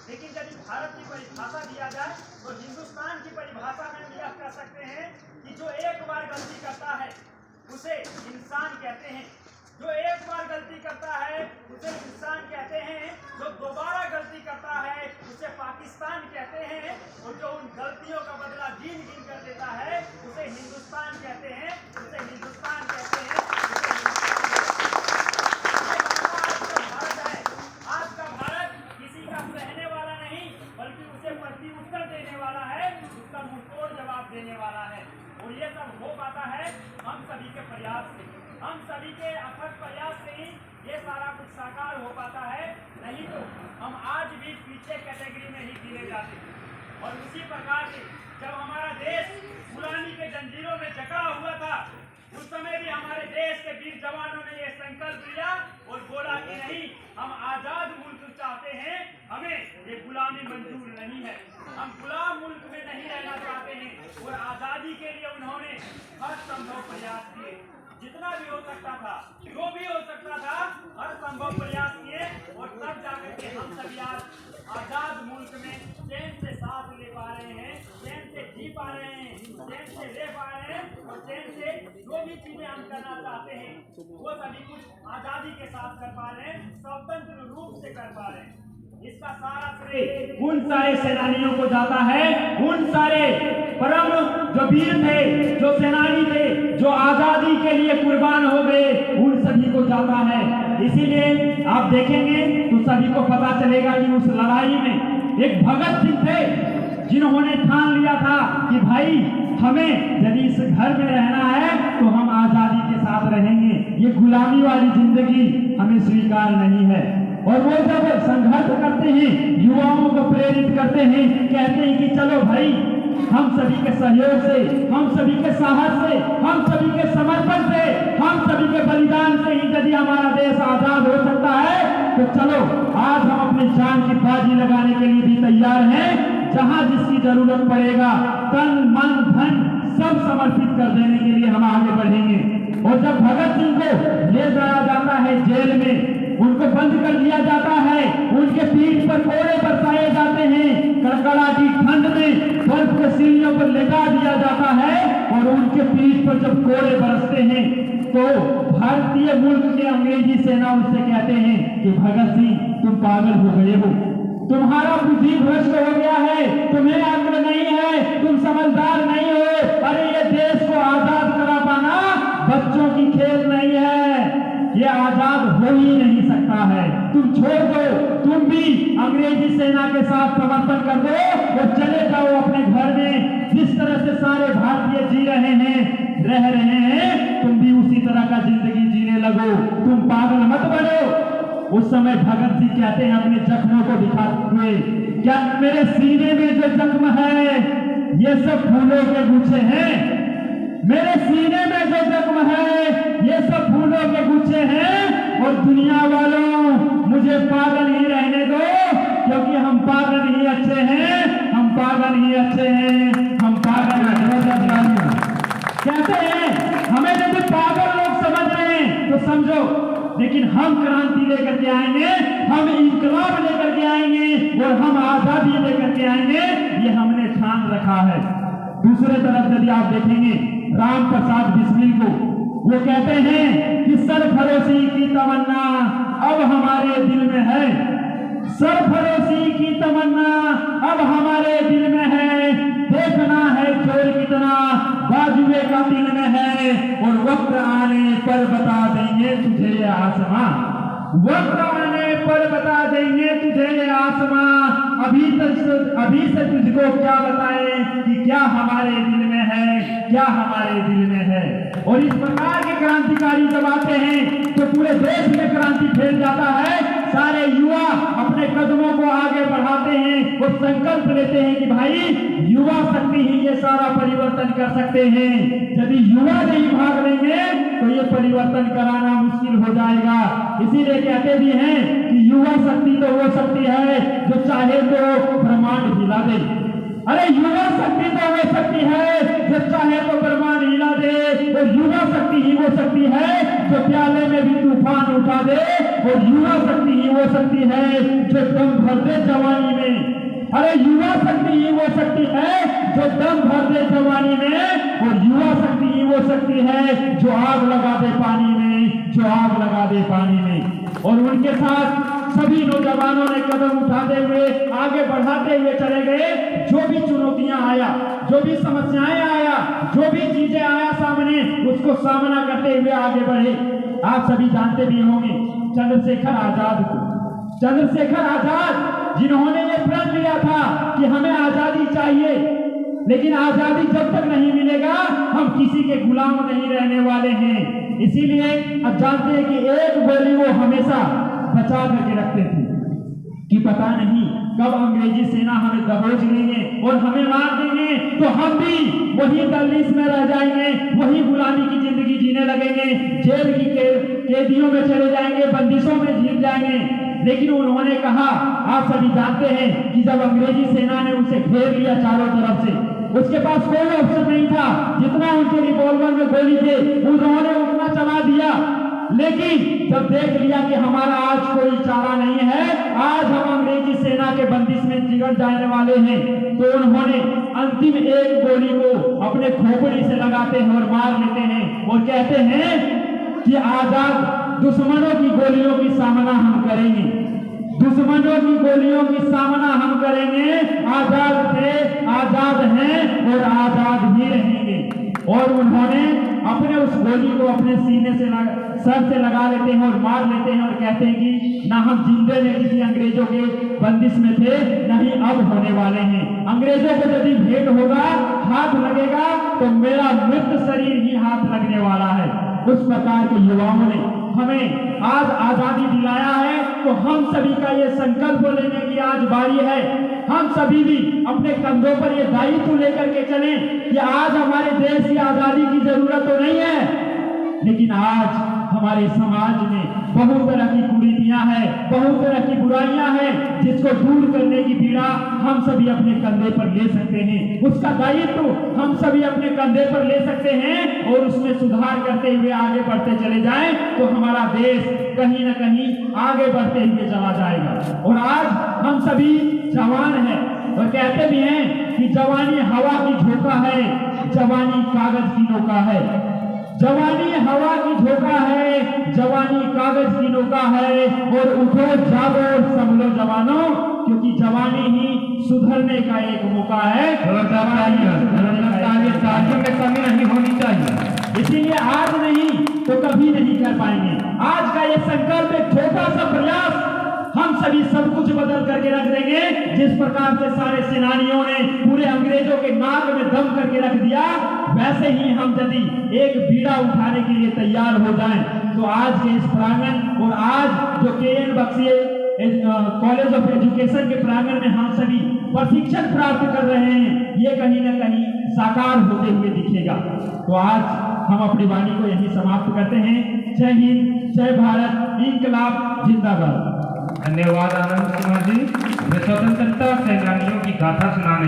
लेकिन यदि भारत की परिभाषा दिया जाए तो हिंदुस्तान की परिभाषा में हम यह कह सकते हैं कि जो एक बार गलती करता है उसे इंसान कहते हैं, जो एक बार गलती करता है उसे इंसान कहते हैं, जो दोबारा गलती करता है उसे पाकिस्तान कहते हैं, और जो उन गलतियों का बदला गिन गिन कर देता है उसे हिंदुस्तान कहते हैं, उसे हिंदुस्तान कहते हैं। भारत है, आज का भारत किसी का सहने वाला नहीं बल्कि उसे प्रति उत्तर देने वाला है, उसका मुंहतोड़ जवाब देने वाला है। और ये सब हो पाता है हम सभी के प्रयास से, हम सभी के अथक प्रयास से ही ये सारा कुछ साकार हो पाता है, नहीं तो हम आज भी पीछे कैटेगरी में ही गिने जाते हैं। और उसी प्रकार से जब हमारा देश गुलामी के जंजीरों में जकड़ा हुआ था उस समय भी हमारे देश के वीर जवानों ने ये संकल्प लिया और बोला कि नहीं, हम आजाद मुल्क चाहते हैं, हमें ये गुलामी मंजूर नहीं है, हम गुलाम मुल्क में नहीं रहना चाहते हैं। और आजादी के लिए उन्होंने हर संभव प्रयास किए, जितना भी हो सकता था, जो भी हो सकता था, हर संभव प्रयास किए, और तब जाकर के हम सभी आज आजाद मुल्क में चैन से सांस ले पा रहे हैं, चैन से जी पा रहे हैं, चैन से रह पा रहे हैं, और चैन से जो भी चीजें हम करना चाहते हैं वो सभी कुछ आजादी के साथ कर पा रहे हैं, स्वतंत्र रूप से कर पा रहे हैं। इसका सारा श्रेय उन सारे सेनानियों को जाता है, उन सारे परम जो वीर थे, जो सेनानी थे, जो आजादी के लिए कुर्बान हो गए, उन सभी को जाता है। इसीलिए आप देखेंगे तो सभी को पता चलेगा कि उस लड़ाई में एक भगत सिंह थे जिन्होंने ठान लिया था कि भाई हमें यदि इस घर में रहना है तो हम आजादी के साथ रहेंगे, ये गुलामी वाली जिंदगी हमें स्वीकार नहीं है। और वो जब संघर्ष करते हैं, युवाओं को प्रेरित करते हैं, कहते हैं कि चलो भाई, हम सभी के सहयोग से, हम सभी के साहस से, हम सभी के समर्पण से, हम सभी के बलिदान से ही यदि हमारा देश आजाद हो सकता है तो चलो आज हम अपनी जान की बाजी लगाने के लिए भी तैयार हैं। जहां जिसकी जरूरत पड़ेगा तन मन धन सब समर्पित कर देने के लिए हम आगे बढ़ेंगे। और जब भगत सिंह को ले जाया जाता है जेल में, उनको बंद कर दिया जाता है, उनके पीठ पर कोड़े बरसाए जाते हैं, कड़कड़ाती ठंड में बर्फ के सीढ़ियों पर लेटा दिया जाता है, और उनके पीठ पर जब कोड़े बरसते हैं तो भारतीय मुल्क के अंग्रेजी सेना उससे कहते हैं कि भगत सिंह तुम पागल हो गए हो, तुम्हारा बुद्धि भ्रष्ट हो गया है, तुम्हें अक्ल नहीं है, तुम समझदार नहीं हो, अरे ये देश को आजाद करा पाना बच्चों की खेल नहीं है, ये आजाद हो ही नहीं सकता है, तुम छोड़ दो, तुम भी अंग्रेजी सेना के साथ समर्पण कर दो और चले जाओ अपने घर में। जिस तरह से सारे भारतीय जी रहे हैं, रह रहे हैं, तुम भी उसी तरह का जिंदगी जीने लगो, तुम पागल मत बनो। उस समय भगत सिंह कहते हैं अपने जख्मों को दिखाते हुए, क्या मेरे सीने में जो जख्म है ये सब फूलों के गुच्छे हैं, मेरे सीने में जो जख्म है ये सब फूलों के गुच्छे हैं, और दुनिया वालों मुझे पागल ही रहने दो, क्योंकि हम पागल ही अच्छे हैं, हम पागल ही अच्छे हैं, हम पागल कहते हैं। हमें यदि पागल लोग समझ रहे हैं तो समझो, लेकिन हम क्रांति लेकर के आएंगे, हम इंकलाब लेकर के आएंगे, और हम आजादी लेकर के आएंगे, ये हमने ठान रखा है। दूसरे तरफ यदि आप देखेंगे राम प्रसाद बिस्मिल को, वो कहते हैं कि सरफरोशी की तमन्ना अब हमारे दिल में है, सरफरोशी की तमन्ना अब हमारे दिल में है, देखना है चोर कितना बाजुए का दिल में है, और वक्त आने पर बता देंगे तुझे ये आसमां, वक्त आने पर बता देंगे तुझे ये आसमां, अभी से तुझको क्या बताएं कि क्या हमारे दिल में है, क्या हमारे दिल में है। और इस प्रकार के क्रांतिकारी जब आते हैं तो पूरे देश में क्रांति फैल जाता है, सारे युवा अपने कदमों को आगे बढ़ाते हैं और संकल्प लेते हैं कि भाई युवा शक्ति ही ये सारा परिवर्तन कर सकते हैं, यदि युवा नहीं भाग लेंगे तो ये परिवर्तन कराना मुश्किल हो जाएगा। इसीलिए कहते भी हैं कि युवा शक्ति तो वो शक्ति है जो चाहे तो ब्रह्मांड हिला दे, अरे युवा शक्ति तो वो शक्ति है जो चाहे तो ब्रह्मांड हिला दे, और युवा शक्ति ही वो शक्ति है जो प्याले में भी तूफान उठा दे, और युवा शक्ति ही वो शक्ति है जो दम भर दे जवानी में। अरे युवा शक्ति ही वो शक्ति है जो दम भर दे जवानी में, और युवा शक्ति ही वो शक्ति है जो आग लगा दे पानी में, जो आग लगा दे पानी में। और उनके साथ सभी नौजवानों ने कदम उठाते हुए आगे बढ़ाते हुए चले गए। जो भी चुनौतियां आया, जो भी समस्याएं आया, जो भी चीजें आया सामने, उसको सामना करते हुए आगे बढ़े। आप सभी जानते भी होंगे चंद्रशेखर आजाद को। चंद्रशेखर आजाद जिन्होंने ये प्रण लिया था कि हमें आजादी चाहिए, लेकिन आजादी जब तक नहीं मिलेगा हम किसी के गुलाम नहीं रहने वाले हैं। इसीलिए अब जानते हैं कि एक गोली वो हमेशा बचा करके रखते थे कि पता नहीं कब अंग्रेजी सेना हमें दबोच लेंगे और हमें मार देंगे, तो हम भी वही दहलीज में रह जाएंगे, वही गुलामी की जिंदगी जीने लगेंगे, जेल की कैदियों में चले जाएंगे, बंदिशों में जीत जाएंगे। लेकिन उन्होंने कहा, आप सभी जानते हैं कि जब अंग्रेजी सेना ने उसे घेर लिया चारों तरफ से, उसके पास कोई ऑप्शन नहीं था। जितना उनके रिवॉल्वर में गोली थे उन्होंने उतना चला दिया। लेकिन जब देख लिया कि हमारा आज कोई चारा नहीं है, आज हम अंग्रेजी सेना के बंदिश में जिगड़ जाने वाले हैं, तो उन्होंने अंतिम एक गोली को अपने खोपड़ी से लगाते हैं और मार लेते हैं और कहते हैं कि आजाद दुश्मनों की गोलियों की सामना हम करेंगे, दुश्मनों की गोलियों की सामना हम करेंगे। आजाद थे, आजाद हैं और आजाद ही रहेंगे। और उन्होंने अपने उस गोली को अपने सीने से सर से लगा लेते हैं और मार लेते हैं और कहते हैं कि ना हम जिंदे में किसी अंग्रेजों के बंदिश में थे, नहीं अब होने वाले हैं। अंग्रेजों को यदि भेंट होगा, हाथ लगेगा, तो मेरा मृत शरीर ही हाथ लगने वाला है। उस प्रकार के युवाओं ने हमें आज आजादी दिलाया है, तो हम सभी का ये संकल्प लेने की आज बारी है। हम सभी भी अपने कंधों पर ये दायित्व लेकर के चलें कि आज हमारे देश की आजादी की जरूरत तो नहीं है, लेकिन आज हमारे समाज में बहुत तरह की कुरीतियां हैं, बहुत तरह की बुराइयां हैं, जिसको दूर करने की पीड़ा हम सभी अपने कंधे पर ले सकते हैं। उसका दायित्व हम सभी अपने कंधे पर ले सकते हैं और उसमें सुधार करते हुए आगे बढ़ते चले जाएं, तो हमारा देश कहीं न कहीं आगे बढ़ते हुए चला जाएगा। और आज हम सभी जवान हैं और कहते भी हैं कि जवानी हवा की झोंका है, जवानी कागज की नौका है। जवानी हवा की झोंका है, जवानी कागज की नौका है। और उठो जागो संभलो जवानों, क्योंकि जवानी ही सुधरने का एक मौका है। तालीम में कमी नहीं होनी चाहिए। इसीलिए आज नहीं तो कभी नहीं कर पाएंगे। आज का ये संकल्प एक छोटा सा प्रयास हम सभी सब कुछ बदल करके रख देंगे। जिस प्रकार से सारे सेनानियों ने पूरे अंग्रेजों के नाक में दम करके रख दिया, वैसे ही हम यदि एक बीड़ा उठाने के लिए तैयार हो जाएं, तो आज के इस प्रांगण और आज जो KN Bakshi college of education के प्रांगण में हम सभी प्रशिक्षण प्राप्त कर रहे हैं, ये कहीं न कहीं साकार होते हुए दिखेगा। तो आज हम अपनी वाणी को यही समाप्त करते हैं। जय हिंद, जय भारत, इंकलाब जिंदाबाद। धन्यवाद आनंद कुमार जी। स्वतंत्रता सेनानियों की गाथा सुनाने